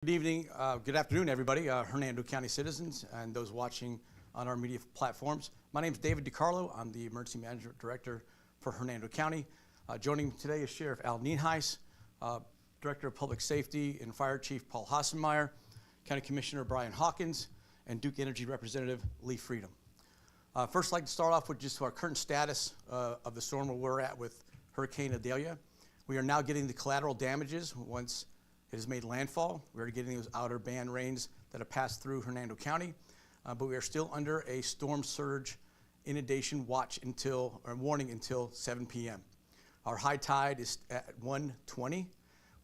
Good evening, good afternoon, everybody, Hernando County citizens and those watching on our media platforms. My name is David DiCarlo. I'm the Emergency Management Director for Hernando County. Joining me today is Sheriff Al Nienhuis, Director of Public Safety and Fire Chief Paul Hassenmeyer, County Commissioner Brian Hawkins, and Duke Energy Representative Lee Freedom. First, I'd like to start off with just our current status of the storm where we're at with Hurricane Idalia. We are now getting the collateral damages once it has made landfall. We are getting those outer band rains that have passed through Hernando County, but we are still under a storm surge inundation watch warning until 7 p.m. Our high tide is at 120.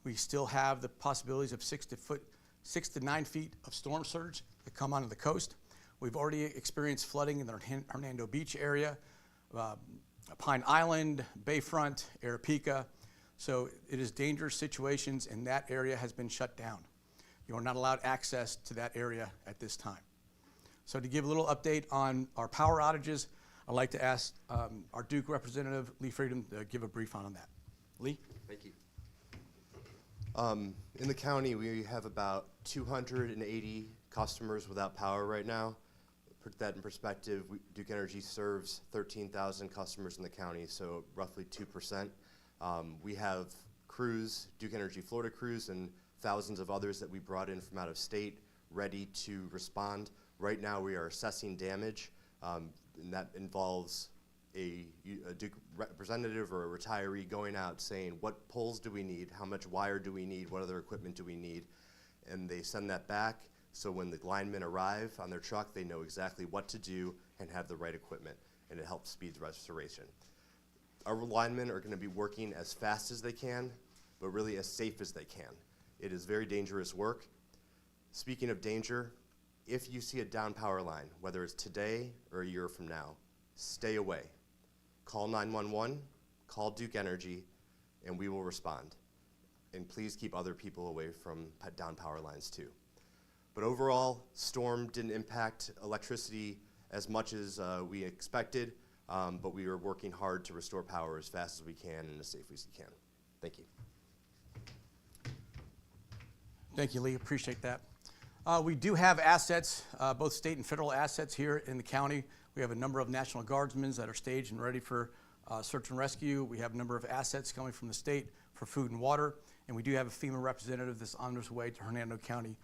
We still have the possibilities of 6 to 9 feet of storm surge that come onto the coast. We've already experienced flooding in the Hernando Beach area, Pine Island, Bayfront, Arapica. So it is dangerous situations, and that area has been shut down. You are not allowed access to that area at this time. So to give a little update on our power outages, I'd like to ask our Duke Representative Lee Freedom to give a brief on that. Lee? Thank you. In the county, we have about 280 customers without power right now. To put that in perspective, Duke Energy serves 13,000 customers in the county, so roughly 2%. We have crews, Duke Energy Florida crews, and thousands of others that we brought in from out of state ready to respond. Right now we are assessing damage, and that involves a Duke representative or a retiree going out saying, what poles do we need, how much wire do we need, what other equipment do we need, and they send that back, so when the linemen arrive on their truck, they know exactly what to do and have the right equipment, and it helps speed restoration. Our linemen are going to be working as fast as they can, but really as safe as they can. It is very dangerous work. Speaking of danger, if you see a down power line, whether it's today or a year from now, stay away. Call 911, call Duke Energy, and we will respond. And please keep other people away from down power lines too. But overall, storm didn't impact electricity as much as we expected. But we are working hard to restore power as fast as we can and as safely as we can. Thank you. Thank you, Lee. Appreciate that. We do have assets, both state and federal assets here in the county. We have a number of National Guardsmen that are staged and ready for search and rescue. We have a number of assets coming from the state for food and water. And we do have a FEMA representative that's on his way to Hernando County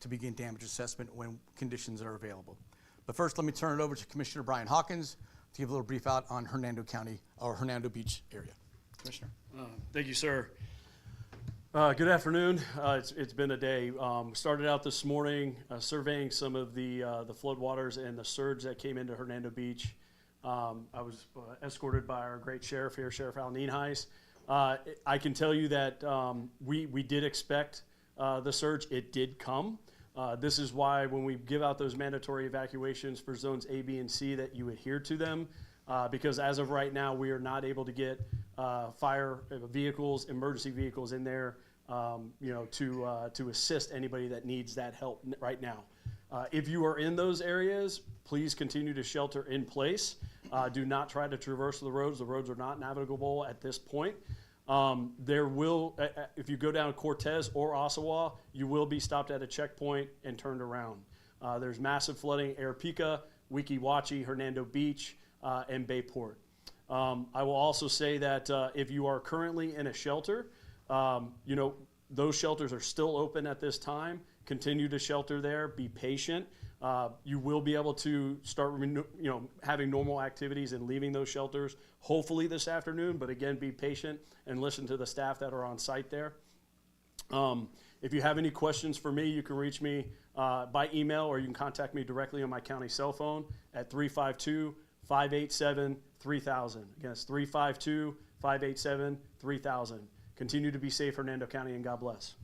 to begin damage assessment when conditions are available. But first, let me turn it over to Commissioner Brian Hawkins to give a little brief out on Hernando County or Hernando Beach area. Commissioner. Thank you, sir. Good afternoon. It's been a day. Started out this morning surveying some of the floodwaters and the surge that came into Hernando Beach. I was escorted by our great sheriff here, Sheriff Al Nienhuis. I can tell you that we did expect the surge. It did come. This is why when we give out those mandatory evacuations for zones A, B, and C that you adhere to them, because as of right now, we are not able to get fire vehicles, emergency vehicles in there, to assist anybody that needs that help right now. If you are in those areas, please continue to shelter in place. Do not try to traverse the roads. The roads are not navigable at this point. There will, if you go down Cortez or Osawa, you will be stopped at a checkpoint and turned around. There's massive flooding, Arapica, Weeki Wachee, Hernando Beach, and Bayport. I will also say that if you are currently in a shelter, those shelters are still open at this time. Continue to shelter there, be patient. You will be able to start having normal activities and leaving those shelters hopefully this afternoon, but again, be patient and listen to the staff that are on site there. If you have any questions for me, you can reach me by email, or you can contact me directly on my county cell phone at 352-587-3000. Again, it's 352-587-3000. Continue to be safe, Hernando County, and God bless.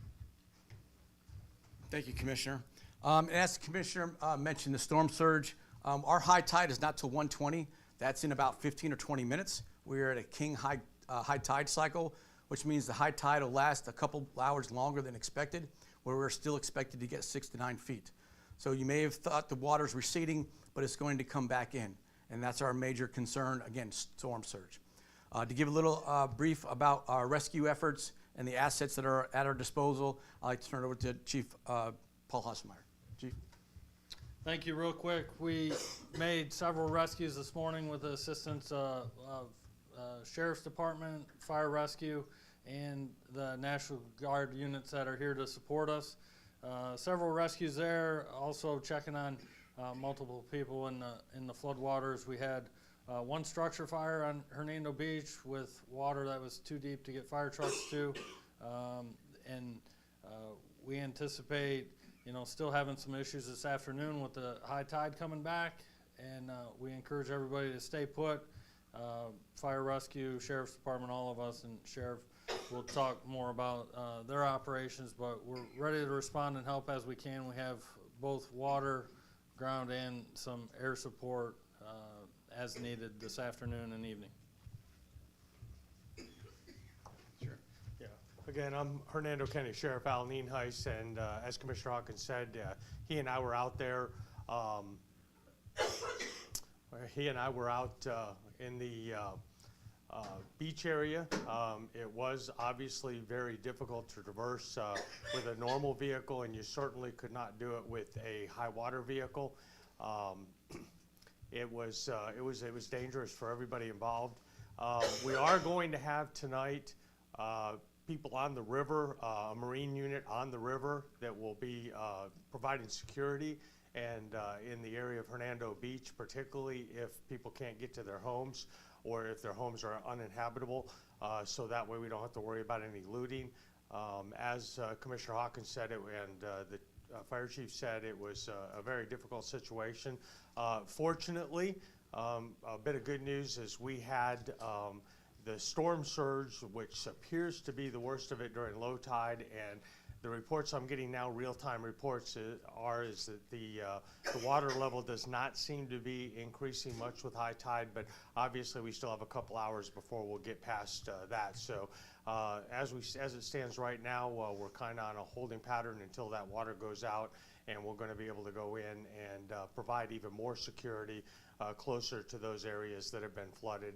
Thank you, Commissioner. And as the Commissioner mentioned, the storm surge, our high tide is not till 120. That's in about 15 or 20 minutes. We're at a king high tide cycle, which means the high tide will last a couple hours longer than expected, where we're still expected to get 6 to 9 feet. So you may have thought the water's receding, but it's going to come back in. And that's our major concern, again, storm surge. To give a little brief about our rescue efforts and the assets that are at our disposal, I'd like to turn it over to Chief Paul Hasselmeyer. Chief. Thank you. Real quick, we made several rescues this morning with the assistance of Sheriff's Department, Fire Rescue, and the National Guard units that are here to support us. Several rescues there, also checking on multiple people in the floodwaters. We had one structure fire on Hernando Beach with water that was too deep to get fire trucks to, and we anticipate still having some issues this afternoon with the high tide coming back, and we encourage everybody to stay put. Fire Rescue, Sheriff's Department, all of us, and Sheriff will talk more about their operations, but we're ready to respond and help as we can. We have both water, ground, and some air support as needed this afternoon and evening. Sure. Yeah. Again, I'm Hernando County Sheriff Al Nienhuis, and as Commissioner Hawkins said, he and I were out there. He and I were out in the beach area. It was obviously very difficult to traverse with a normal vehicle, and you certainly could not do it with a high water vehicle. It was dangerous for everybody involved. We are going to have tonight people on the river, a Marine unit on the river that will be providing security and in the area of Hernando Beach, particularly if people can't get to their homes or if their homes are uninhabitable, so that way we don't have to worry about any looting. As Commissioner Hawkins said, and the Fire Chief said, it was a very difficult situation. Fortunately, a bit of good news is we had the storm surge, which appears to be the worst of it during low tide, and the reports I'm getting now, real-time reports, is that the water level does not seem to be increasing much with high tide, but obviously we still have a couple hours before we'll get past that. So as it stands right now, we're kind of on a holding pattern until that water goes out, and we're going to be able to go in and provide even more security closer to those areas that have been flooded.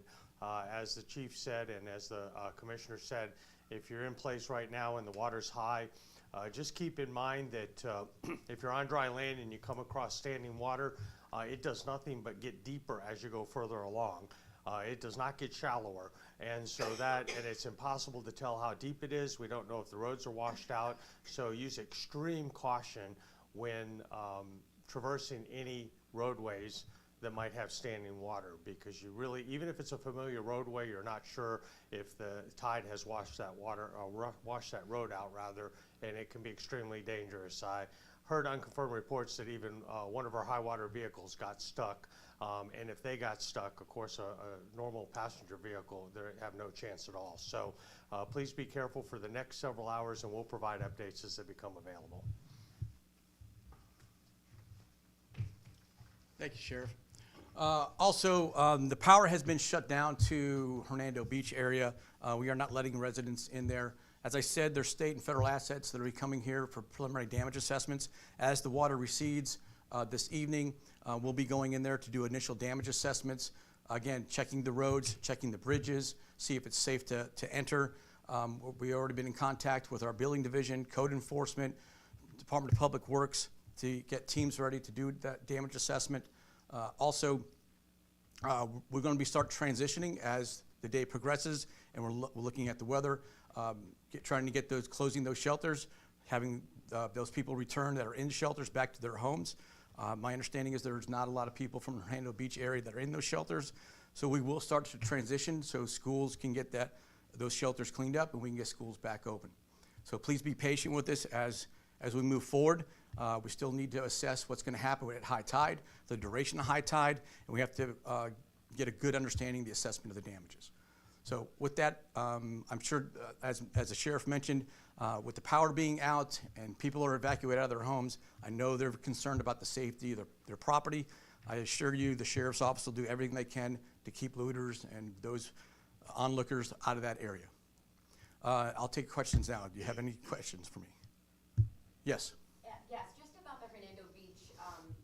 As the chief said, and as the commissioner said, if you're in place right now and the water's high, just keep in mind that if you're on dry land and you come across standing water, it does nothing but get deeper as you go further along. It does not get shallower, and it's impossible to tell how deep it is. We don't know if the roads are washed out, so use extreme caution when traversing any roadways that might have standing water, because you really, even if it's a familiar roadway, you're not sure if the tide has washed that water, or washed that road out rather, and it can be extremely dangerous. I heard unconfirmed reports that even one of our high water vehicles got stuck, and if they got stuck, of course, a normal passenger vehicle, they have no chance at all. So please be careful for the next several hours, and we'll provide updates as they become available. Thank you, Sheriff. Also, the power has been shut down to Hernando Beach area. We are not letting residents in there. As I said, there's state and federal assets that are coming here for preliminary damage assessments. As the water recedes this evening, we'll be going in there to do initial damage assessments. Again, checking the roads, checking the bridges, see if it's safe to enter. We've already been in contact with our building division, code enforcement, Department of Public Works to get teams ready to do that damage assessment. Also, we're going to start transitioning as the day progresses, and we're looking at the weather, trying to get closing those shelters, having those people return that are in shelters back to their homes. My understanding is there's not a lot of people from the Hernando Beach area that are in those shelters, so we will start to transition so schools can get those shelters cleaned up and we can get schools back open. So please be patient with this as we move forward. We still need to assess what's going to happen at high tide, the duration of high tide, and we have to get a good understanding of the assessment of the damages. So with that, I'm sure, as the sheriff mentioned, with the power being out and people are evacuated out of their homes, I know they're concerned about the safety of their property. I assure you the sheriff's office will do everything they can to keep looters and those onlookers out of that area. I'll take questions now. Do you have any questions for me? Yes. Yes, just about the Hernando Beach,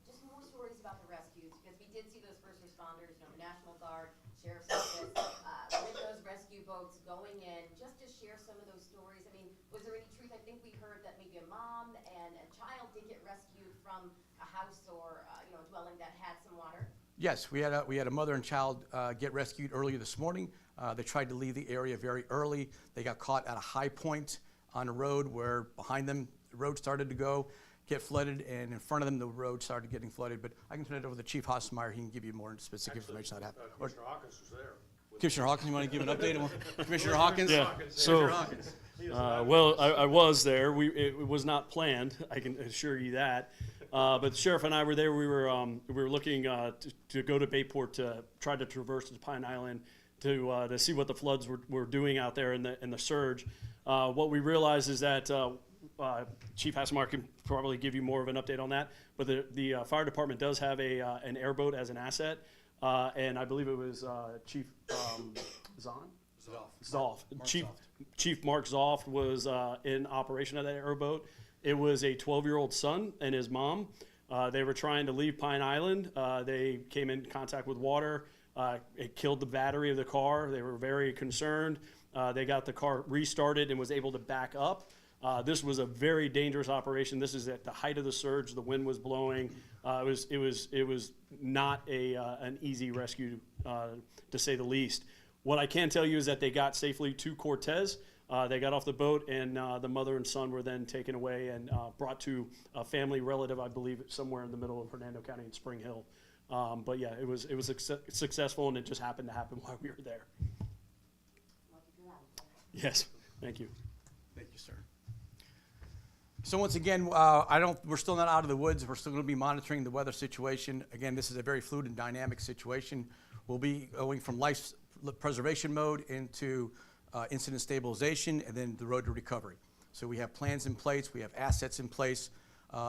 just more stories about the rescues, because we did see those first responders, the National Guard, Sheriff's Office with those rescue boats going in, just to share some of those stories. I mean, was there any truth? I think we heard that maybe a mom and a child did get rescued from a house or a dwelling that had some water. Yes, we had a mother and child get rescued earlier this morning. They tried to leave the area very early. They got caught at a high point on a road where behind them the road started to get flooded, and in front of them the road started getting flooded. But I can turn it over to Chief Hasselmeyer. He can give you more specific information on that. Commissioner Hawkins was there. Commissioner Hawkins, you want to give an update on Commissioner Hawkins? Yeah. So, well, I was there. It was not planned. I can assure you that. But the sheriff and I were there. We were looking to go to Bayport to try to traverse to Pine Island to see what the floods were doing out there in the surge. What we realized is that Chief Hasselmeyer can probably give you more of an update on that. But the fire department does have an airboat as an asset, and I believe it was Chief Zoff. Chief Mark Zoff was in operation of that airboat. It was a 12-year-old son and his mom. They were trying to leave Pine Island. They came in contact with water. It killed the battery of the car. They were very concerned. They got the car restarted and was able to back up. This was a very dangerous operation. This is at the height of the surge. The wind was blowing. It was not an easy rescue, to say the least. What I can tell you is that they got safely to Cortez. They got off the boat, and the mother and son were then taken away and brought to a family relative, I believe, somewhere in the middle of Hernando County in Spring Hill. But yeah, it was successful, and it just happened to happen while we were there. Yes, thank you. Thank you, sir. So once again, we're still not out of the woods. We're still going to be monitoring the weather situation. Again, this is a very fluid and dynamic situation. We'll be going from life preservation mode into incident stabilization, and then the road to recovery. So we have plans in place, we have assets in place.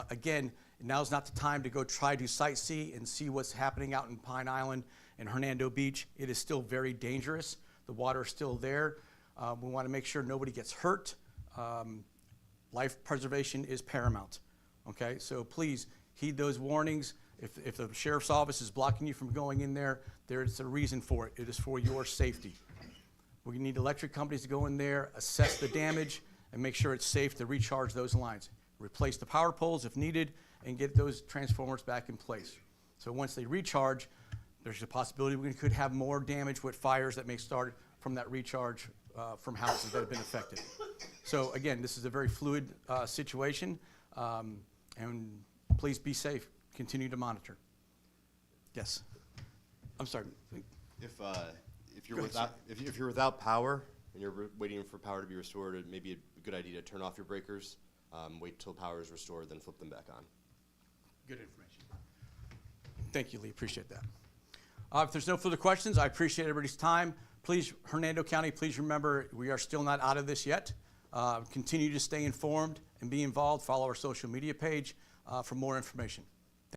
Again, now's not the time to go try to sightsee and see what's happening out in Pine Island and Hernando Beach. It is still very dangerous. The water is still there. We want to make sure nobody gets hurt. Life preservation is paramount. Okay, so please heed those warnings. If the sheriff's office is blocking you from going in there, there's a reason for it. It is for your safety. We need electric companies to go in there, assess the damage, and make sure it's safe to recharge those lines. Replace the power poles if needed, and get those transformers back in place. So once they recharge, there's a possibility we could have more damage with fires that may start from that recharge from houses that have been affected. So again, this is a very fluid situation, and please be safe. Continue to monitor. Yes. I'm sorry. If you're without power and you're waiting for power to be restored, it may be a good idea to turn off your breakers, wait till power is restored, then flip them back on. Good information. Thank you, Lee. Appreciate that. If there's no further questions, I appreciate everybody's time. Please, Hernando County, please remember we are still not out of this yet. Continue to stay informed and be involved. Follow our social media page for more information.